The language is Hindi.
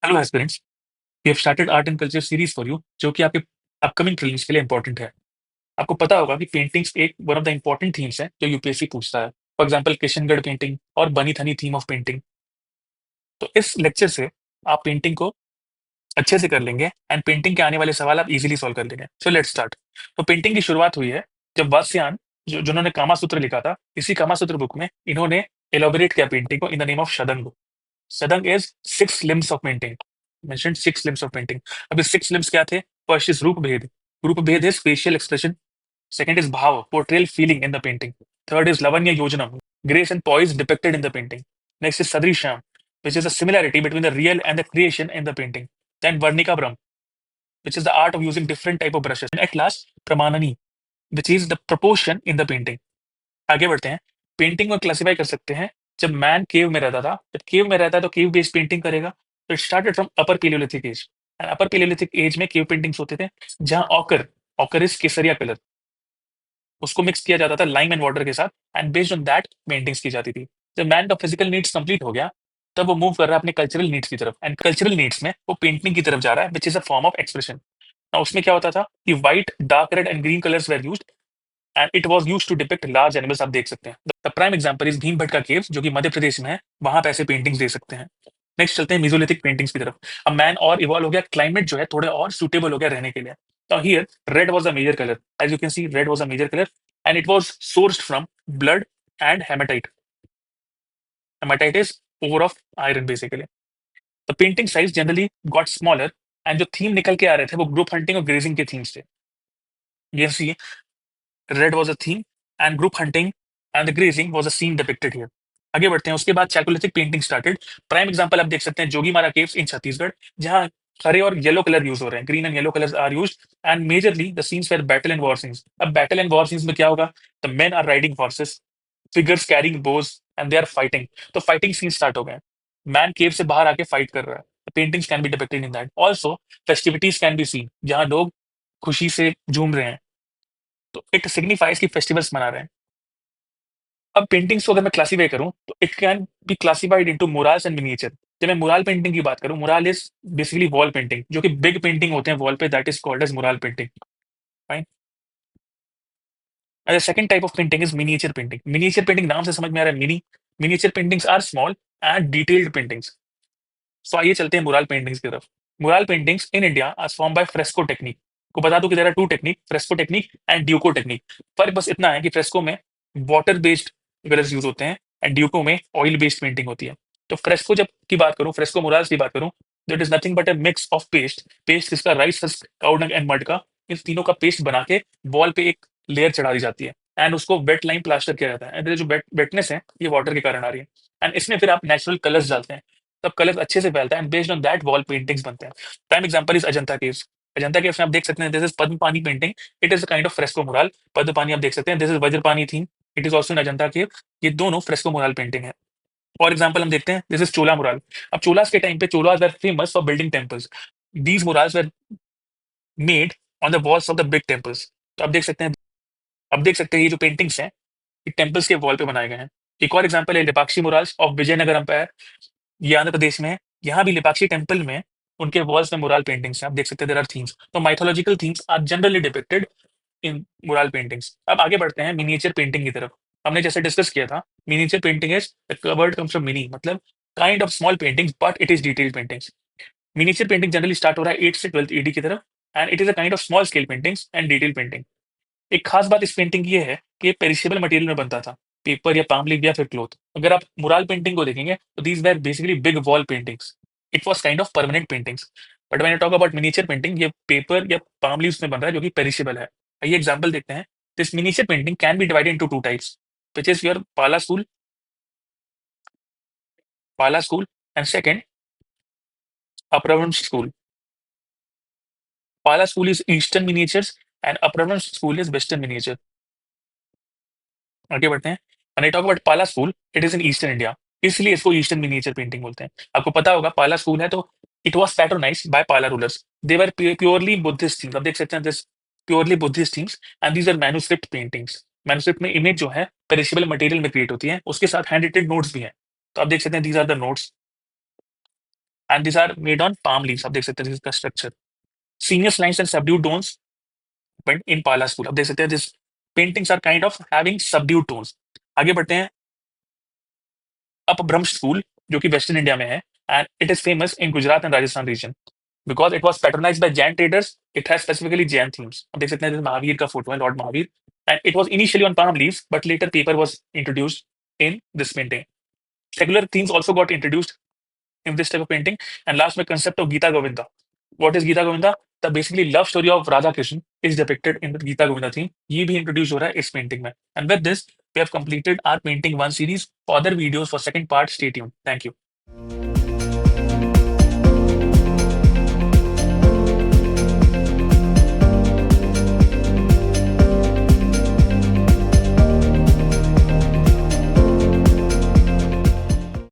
Hello aspirants, we have started art and culture series for you जो कि आपके अपकमिंग प्रीलिम्स के लिए इंपॉर्टेंट है। आपको पता होगा कि पेंटिंग्स एक one of the important themes है जो यूपीएससी पूछता है। फॉर एग्जांपल किशनगढ़ पेंटिंग और बनी थनी थीम ऑफ पेंटिंग। तो इस लेक्चर से आप पेंटिंग को अच्छे से कर लेंगे एंड पेंटिंग के आने वाले सवाल आप इजीली सॉल्व कर लेंगे। So let's start. तो पेंटिंग की शुरुआत हुई है जब वात्स्यायन जो जिन्होंने कामा सूत्र लिखा था, इसी कामा सूत्र बुक में इन्होंने एलोबरेट किया पेंटिंग को in the name of Shadang. Sadang is six limbs of painting. Mentioned six limbs of painting. अब ये six limbs क्या थे? First is रूप भेद. रूप भेद is facial expression. Second is भाव, portrayal feeling in the painting. Third is lavanya yojanam, grace and poise depicted in the painting. Next is sadrisham, which is a similarity between the real and the creation in the painting. Then varnika brahm, which is the art of using different type of brushes. And at last pramanani, which is the proportion in the painting. आगे बढ़ते हैं। पेंटिंग को क्लासिफाई कर सकते हैं। जब मैन केव में रहता था, जब केव में रहता है तो केव बेस्ड पेंटिंग करेगा। तो it started from upper paleolithic age. And upper paleolithic age में केव पेंटिंग्स होते थे जहां ऑकर, ऑकर इज केसरिया कलर, उसको मिक्स किया जाता था लाइम एंड वाटर के साथ and based on that paintings की जाती थी। जब मैन का फिजिकल नीड्स कंप्लीट हो गया तब वो मूव कर रहा है अपने कल्चरल नीड्स की तरफ, एंड कल्चरल नीड्स में वो पेंटिंग की तरफ जा रहा है which is a form of expression. उसमें क्या होता था कि white, dark red and green colours were used and it was used to depict large animals. आप देख सकते हैं the prime example is Bhimbetka caves जो कि मध्य प्रदेश में है, वहां पे ऐसे पेंटिंग्स दे सकते हैं। नेक्स्ट चलते हैं मेसोलिथिक पेंटिंग्स की तरफ। अब मैन और इवॉल्व हो गया, क्लाइमेट जो है थोड़े और सुटेबल हो गया रहने के लिए। तो here red was a major colour, as you can see red was a major colour and it was sourced from blood and hematite. Hematite is ore of iron basically. The painting size generally got smaller and जो थीम निकल के आ रहे थे वो ग्रुप हंटिंग और ग्रेजिंग के थीम्स थे। You can see red was a theme and group hunting and the grazing was a scene depicted here. आगे बढ़ते हैं। उसके बाद chalcolithic painting started. Prime example आप देख सकते हैं जोगीमारा केव्स इन छत्तीसगढ़, जहां हरे और येलो कलर यूज हो रहे हैं, green and yellow colours are used and majorly the scenes were battle and war scenes. अब बैटल एंड वॉर सीन्स में क्या होगा? The men are riding horses, figures carrying bows and they are fighting. तो फाइटिंग सीन स्टार्ट हो गए। मैन केव से बाहर आके फाइट कर रहा है। Paintings can be depicted in that. Also festivities can be seen जहां लोग खुशी से झूम रहे हैं, तो इट सिग्निफाइज कि फेस्टिवल्स मना रहे हैं। अब पेंटिंग्स को अगर मैं क्लासिफाई करूं तो it can be classified into murals and miniature. जब मैं मुराल पेंटिंग की बात करूं, mural is basically wall painting, जो कि बिग पेंटिंग होते हैं वॉल पे, that is called as mural painting. Fine. And the second type of painting is miniature painting. Miniature painting नाम से समझ में आ रहा है, mini. Miniature paintings are small and detailed paintings. So आइए चलते हैं मुराल पेंटिंग्स की तरफ। Mural paintings in India are form by fresco technique. को बता दूं कि there are two technique, fresco technique and duco technique. फर्क बस इतना है कि फ्रेस्को में वाटर बेस्ड कलर्स यूज होते हैं एंड ड्यूको में ऑयल बेस्ड पेंटिंग होती है। तो फ्रेस्को जब की बात करूं, फ्रेस्को मुराल्स की बात करूं, that is nothing but a mix of paste. Paste जिसका rice husk, cow dung and mud का, इन तीनों का पेस्ट बना के वॉल पे एक लेयर चढ़ा दी जाती है एंड उसको वेट लाइन प्लास्टर किया जाता है। एंड जो वेटनेस है ये वाटर के कारण आ रही है एंड इसमें फिर आप नेचुरल कलर्स डालते हैं, तब कलर अच्छे से फैलता है and based on that wall paintings बनते हैं। Prime example is Ajanta caves. Ajanta caves में आप देख सकते हैं this is Padmapani painting, it is a kind of fresco mural. Padmapani आप देख सकते हैं, this is Vajrapani theme, it is also in Ajanta cave. ये दोनों फ्रेस्को मुराल पेंटिंग है। फॉर एग्जाम्पल हम देखते हैं दिस इज चोला मुराल। अब चोलास के टाइम पे चोलास वर famous for building temples. These murals were made on the walls of the big temples. तो आप देख सकते हैं, अब देख सकते हैं ये जो पेंटिंग्स हैं ये टेम्पल्स के वॉल पे बनाए गए हैं। एक और एग्जाम्पल है Lepakshi murals of Vijayanagara empire, ये आंध्र प्रदेश में है। यहाँ भी लिपाक्षी टेम्पल में उनके वॉल्स में मुराल पेंटिंग्स हैं, आप देख सकते हैं देयर आर थीम्स। तो mythological themes are generally depicted in mural paintings. अब आगे बढ़ते हैं मिनिएचर पेंटिंग की तरफ। हमने जैसे डिस्कस किया था, miniature painting is the word comes from mini, मतलब kind of small paintings but it is detailed paintings. Miniature painting generally start हो रहा है 8 से 12th ईडी की तरफ and it is a kind of small scale paintings and detail painting. एक खास बात इस पेंटिंग की ये है कि ये पेरिशेबल मटेरियल में बनता था, पेपर या पाम लीफ या फिर क्लोथ। अगर आप मुराल पेंटिंग को देखेंगे तो these were basically big wall paintings, it was kind of permanent paintings. But when I talk about miniature painting, ये पेपर या पाम लीव्स में बन रहा है जो कि पेरिशेबल है। आइए एग्जांपल देखते हैं। This miniature painting can be divided into two types, which is your Pala school and second Apabhramsha school. Pala school is eastern miniatures and Apabhramsha school is western miniature. आगे बढ़ते हैं। When I talk about Pala school, it is in eastern India, इसलिए इसको ईस्टर्न मिनिएचर पेंटिंग बोलते हैं। आपको पता होगा पाला स्कूल है तो it was patronized by Pala rulers. They were purely Buddhist themes. आप देख सकते हैं this purely Buddhist themes and these are manuscript paintings. Manuscript में इमेज जो है पेरिशेबल मटेरियल में क्रिएट होती है, उसके साथ हैंड रिटेड नोट्स भी हैं। तो आप देख सकते हैं these are the notes. And this are made on palm leaves. आप देख सकते हैं इसका structure, sinuous lines and subdued tones in Pala school. आप देख सकते हैं this paintings are kind of having subdued tones. आगे बढ़ते हैं, अपभ्रंश स्कूल जो कि वेस्टर्न इंडिया में है, and it is famous in Gujarat and Rajasthan region because it was patronize by Jain traders. It has specifically Jain themes. आप देख सकते हैं महावीर का फोटो है, lord Mahavir, and it was initially on palm leaves but later paper was introduced in this painting. Secular themes also got introduced in this type of painting. And last, my concept of Gita Govinda. What is Gita Govinda? The basically love story of Radha Krishna is depicted in the Gita Govinda theme. ये भी introduce हो रहा है इस painting में. And with this, we have completed our painting one series. For other videos for second part, stay tuned. Thank you.